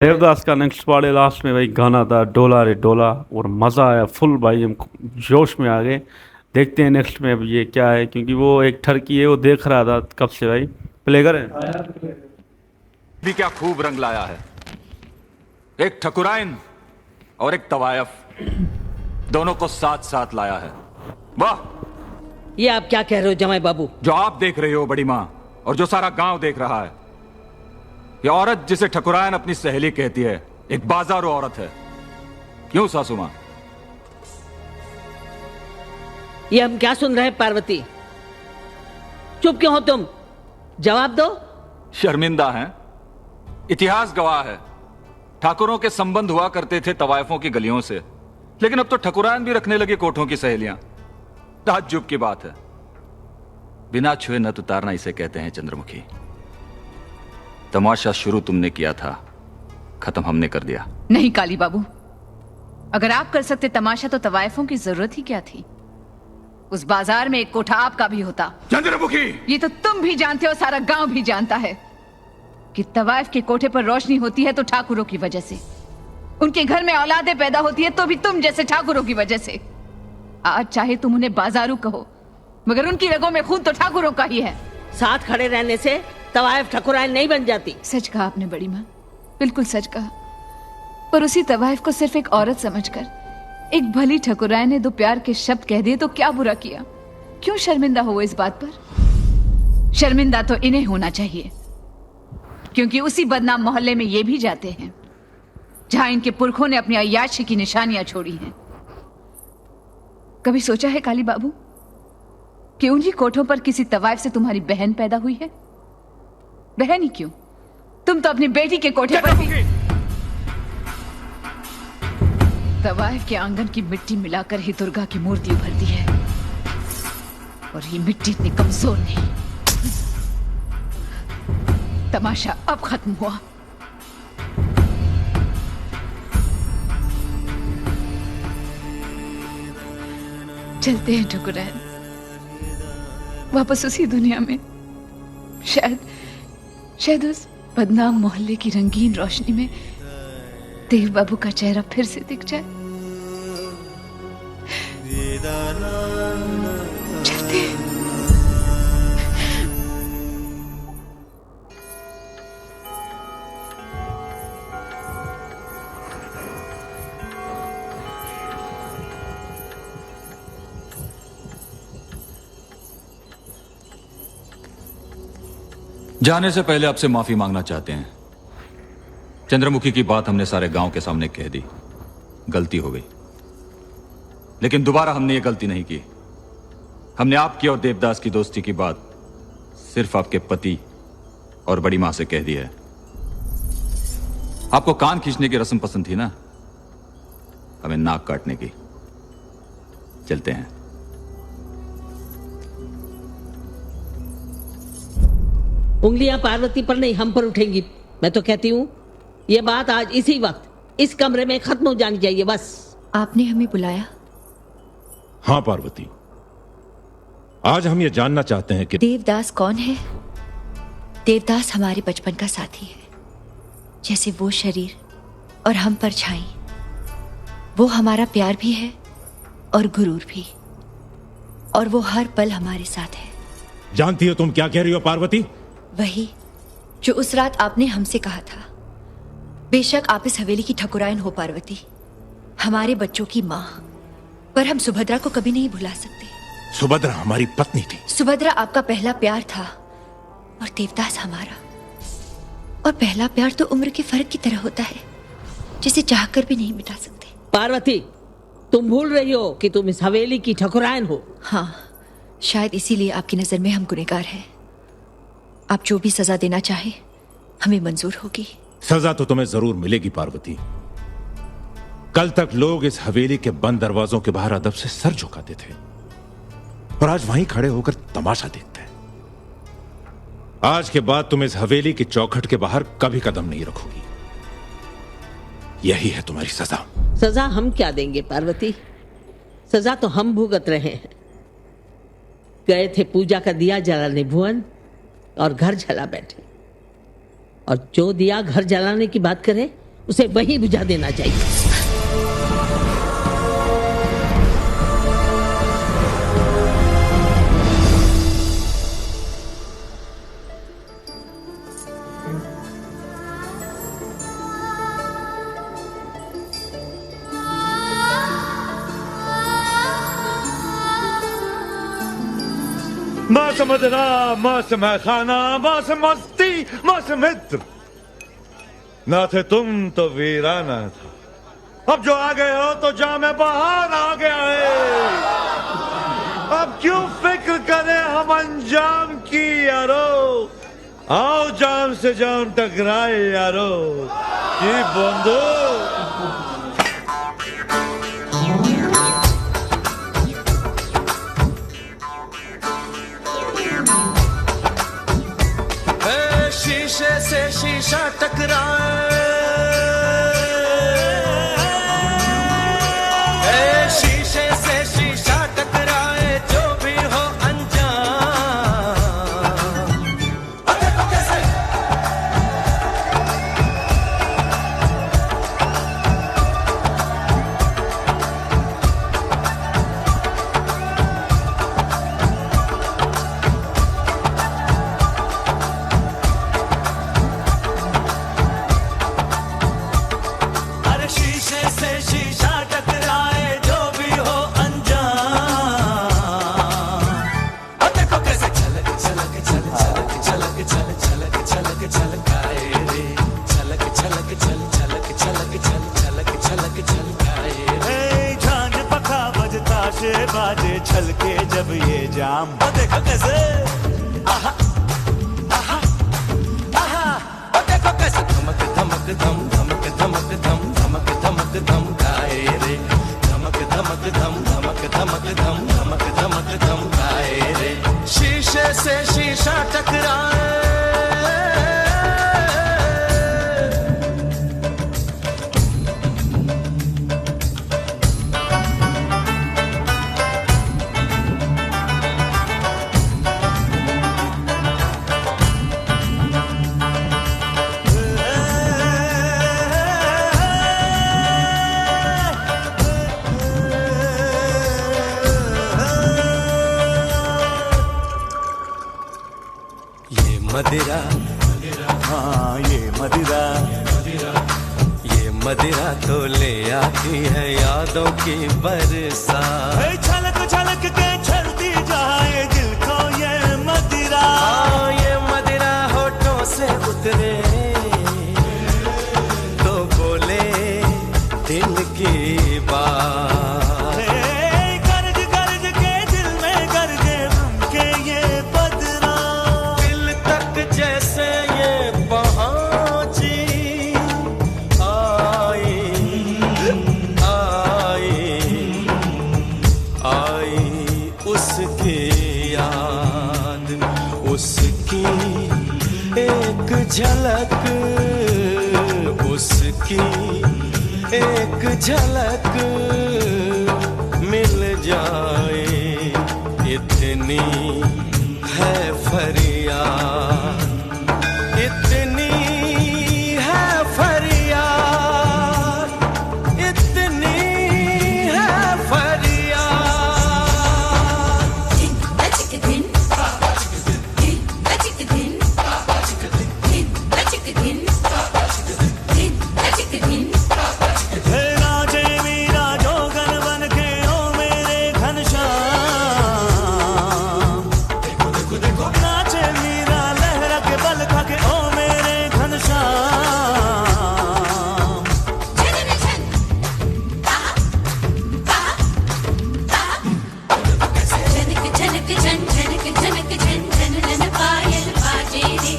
देवदास का next part है। Last में भाई गाना था डोला रे डोला, और मज़ा आया फुल भाई, हम जोश में आ गए। देखते हैं नेक्स्ट में अब ये क्या है, क्योंकि वो एक ठरकी है, वो देख रहा था कब से भाई। प्ले करें। भी क्या खूब रंग लाया है। एक ठकुराइन और एक तवायफ, दोनों को साथ साथ लाया है। वाह! ये आप क्या कह रहे हो जमाई बाबू? जो आप देख रही हो बड़ी माँ, और जो सारा गांव देख रहा है, ये औरत जिसे ठकुराइन अपनी सहेली कहती है, एक बाजारू औरत है। क्यों सासू माँ? ये हम क्या सुन रहे हैं पार्वती? चुप क्यों हो तुम? जवाब दो। शर्मिंदा हैं? इतिहास गवाह है, ठाकुरों के संबंध हुआ करते थे तवायफों की गलियों से, लेकिन अब तो ठकुराइन भी रखने लगे कोठों की सहेलियां। ताज्जुब की बात है। बिना छुए नत उतारना इसे कहते हैं चंद्रमुखी। तमाशा शुरू तुमने किया था, खत्म हमने कर दिया। नहीं काली बाबू, अगर आप कर सकते तमाशा तो तवायफों की जरूरत ही क्या थी? उस बाजार में एक कोठा आपका भी होता। चंद्रमुखी! ये तो तुम भी जानते हो, सारा गांव भी जानता है कि तवायफ के कोठे पर रोशनी होती है तो ठाकुरों की वजह से, उनके घर में औलादें पैदा होती है तो भी तुम जैसे ठाकुरों की वजह से। आज चाहे तुम उन्हें बाजारू कहो, मगर उनकी रगों में खून तो ठाकुरों का ही है। साथ खड़े रहने से तवायफ ठकुराइन नहीं बन जाती। सच कहा आपने बड़ी माँ, बिल्कुल सच कहा। पर उसी तवायफ को सिर्फ एक औरत समझकर एक भली ठकुराइन ने दो प्यार के शब्द कह दिए तो क्या बुरा किया? क्यों शर्मिंदा हो इस बात पर? शर्मिंदा तो इन्हें होना चाहिए, क्योंकि उसी बदनाम मोहल्ले में ये भी जाते हैं जहां इनके पुरखों ने अपनी अय्याशी की निशानियां छोड़ी हैं। कभी सोचा है काली बाबू कि उन्हीं कोठों पर किसी तवायफ से तुम्हारी बहन पैदा हुई है? बहन ही क्यों, तुम तो अपनी बेटी के कोठे पर भी तवायफ के आंगन की मिट्टी मिलाकर ही दुर्गा की मूर्ति उभरती है, और ये मिट्टी इतनी कमजोर नहीं। तमाशा अब खत्म हुआ। चलते हैं ठकुराइन, वापस उसी दुनिया में। शायद उस बदनाम मोहल्ले की रंगीन रोशनी में देव बाबू का चेहरा फिर से दिख जाए। चलते हैं। जाने से पहले आपसे माफी मांगना चाहते हैं। चंद्रमुखी की बात हमने सारे गांव के सामने कह दी, गलती हो गई। लेकिन दोबारा हमने ये गलती नहीं की। हमने आपकी और देवदास की दोस्ती की बात सिर्फ आपके पति और बड़ी मां से कह दी है। आपको कान खींचने की रस्म पसंद थी ना, हमें नाक काटने की। चलते हैं। उंगलियां पार्वती पर नहीं, हम पर उठेंगी। मैं तो कहती हूँ ये बात आज इसी वक्त इस कमरे में खत्म हो जानी चाहिए, बस। आपने हमें बुलाया? हाँ पार्वती, आज हम ये जानना चाहते हैं कि देवदास कौन है? देवदास हमारे बचपन का साथी है। जैसे वो शरीर और हम परछाई, वो हमारा प्यार भी है और गुरूर भी, और वो हर पल हमारे साथ है। जानती हो तुम क्या कह रही हो पार्वती? वही जो उस रात आपने हमसे कहा था। बेशक आप इस हवेली की ठकुराइन हो पार्वती, हमारे बच्चों की माँ, पर हम सुभद्रा को कभी नहीं भुला सकते। सुभद्रा हमारी पत्नी थी। सुभद्रा आपका पहला प्यार था और देवदास हमारा। और पहला प्यार तो उम्र के फर्क की तरह होता है, जिसे चाहकर भी नहीं मिटा सकते। पार्वती, तुम भूल रही हो कि तुम इस हवेली की ठकुराइन हो। हाँ, शायद इसीलिए आपकी नजर में हम गुनहगार हैं। आप जो भी सजा देना चाहे हमें मंजूर होगी। सजा तो तुम्हें जरूर मिलेगी पार्वती। कल तक लोग इस हवेली के बंद दरवाजों के बाहर अदब से सर झुकाते थे, और आज वहीं खड़े होकर तमाशा देखते हैं। आज के बाद तुम इस हवेली की चौखट के बाहर कभी कदम नहीं रखोगी। यही है तुम्हारी सजा। सजा हम क्या देंगे पार्वती? सजा तो हम भुगत रहे हैं। गए थे पूजा का दिया जलाने भुवन, और घर जला बैठे। और जो दिया घर जलाने की बात करे उसे वहीं बुझा देना चाहिए। मौसम मदरा, मौसम है खाना, मौसम मस्ती, मौसम मित्र। ना थे तुम तो वीराना था, अब जो आ गए हो तो जाम बहार आ गया है। अब क्यों फिक्र करें हम अंजाम की यारो, आओ जाम से जाम टकराए यारो। ये बंदो शीशे से शीशा टकराए, शीशे से शीशा टकराए, जो भी हो अनजान। देखो कैसे बाजे छलके जब ये जाम। देखो कैसे आहा आहा आहा, देखो कैसे धमक धमक धम धमक धमक धम धमक धमक धम गाए रे। धमक धमक धम धमक धमक धम धमक धमक धम गाए रे। शीशे से शीशा टकराए, मदिरा, हाँ ये मदिरा, ये मदिरा तो ले आती है यादों की बरसात। छलक छलक के छलती जाए दिल को ये मदिरा, हाँ ये मदिरा होठों से उतरे तो बोले दिल की बात। गर्ज गर्ज के दिल में गर्जे गम के ये बदरा, जैसे ये पहुंची आई आई आई उसकी याद, उसकी एक झलक, उसकी एक झलक मिल जाए, इतनी है फरियाद, इतनी है फरियाद, इतनी है फरियाद। राजे मीरा जोगन बन के ओ मेरे घनश्याम, देखो देखो नाचे मीरा लहरा के बल खा के ओ मेरे घनश्याम। झनक झनक झन झनक झनक झन झन झन पायल बाजे रे।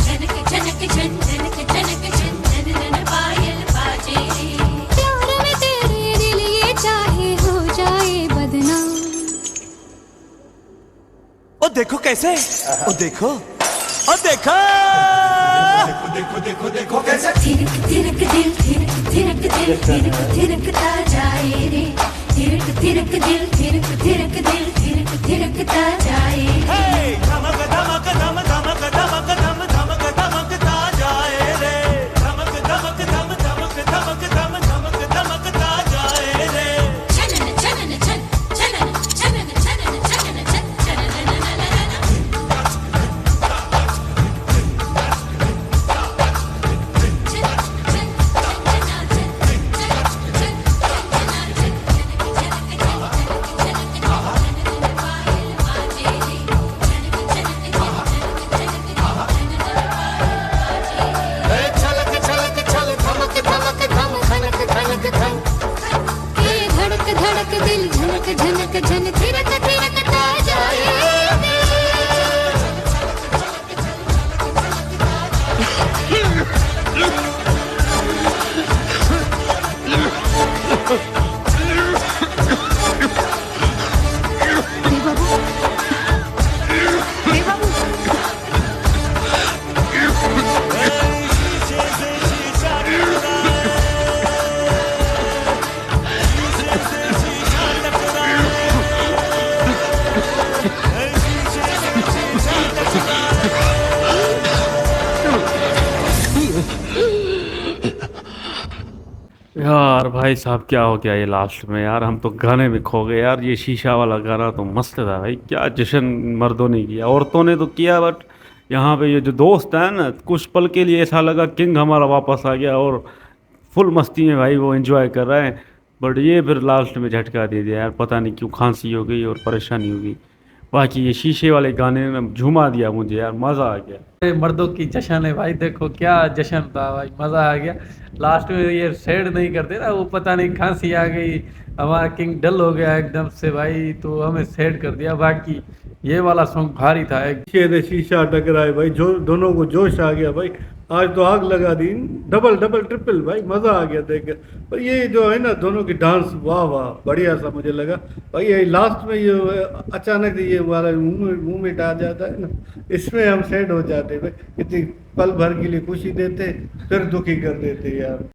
झनक झनक झन झनक झनक झन झन झन पायल बाजे रे। प्यार में तेरे दिल ये चाहे हो जाए बदनाम। ओ देखो कैसे, ओ देखो, ओ देखो, देखो देखो देखो कैसे थिरक थिरक दिल, थिरक थिरक दिल, थिरक थिरकता जाए रे। थिरक थिरक दिल, थिरक थिरक दिल, थिरक थिरकता जाए रे। धमक धमक धम धमक धमक धम धमक धमकता जाए रे। धमक धमक धम धमक झनक झन थिरक थिरकता जाए दिल। देव बाबू, देव बाबू, यार भाई साहब क्या हो गया ये लास्ट में यार, हम तो गाने में खो गए यार। ये शीशा वाला गाना तो मस्त था भाई, क्या जश्न मर्दों ने किया, औरतों ने तो किया, बट यहाँ पे ये जो दोस्त है ना, कुछ पल के लिए ऐसा लगा किंग हमारा वापस आ गया और फुल मस्ती में भाई वो एंजॉय कर रहे हैं। बट ये फिर लास्ट में झटका दे दिया यार, पता नहीं क्यों खांसी हो गई और परेशानी हो गई। बाकी ये शीशे वाले गाने ने झुमा दिया मुझे यार, मज़ा आ गया। ये मर्दों की जश्न है भाई, देखो क्या जश्न था भाई, मज़ा आ गया। लास्ट में ये शेड नहीं करते ना, वो पता नहीं खांसी आ गई, हमारा किंग डल हो गया एकदम से भाई, तो हमें शेड कर दिया। बाकी ये वाला सॉन्ग भारी था। एक शीशा टकराए भाई, जो दोनों को जोश आ गया भाई, आज तो आग लगा दी, डबल डबल ट्रिपल भाई, मज़ा आ गया देख कर। पर ये जो है ना दोनों की डांस, वाह वाह बढ़िया सा मुझे लगा भाई। ये लास्ट में ये अचानक से ये हमारा मुंह में आ जाता है ना, इसमें हम सेट हो जाते भाई। इतनी पल भर के लिए खुशी देते फिर दुखी कर देते यार।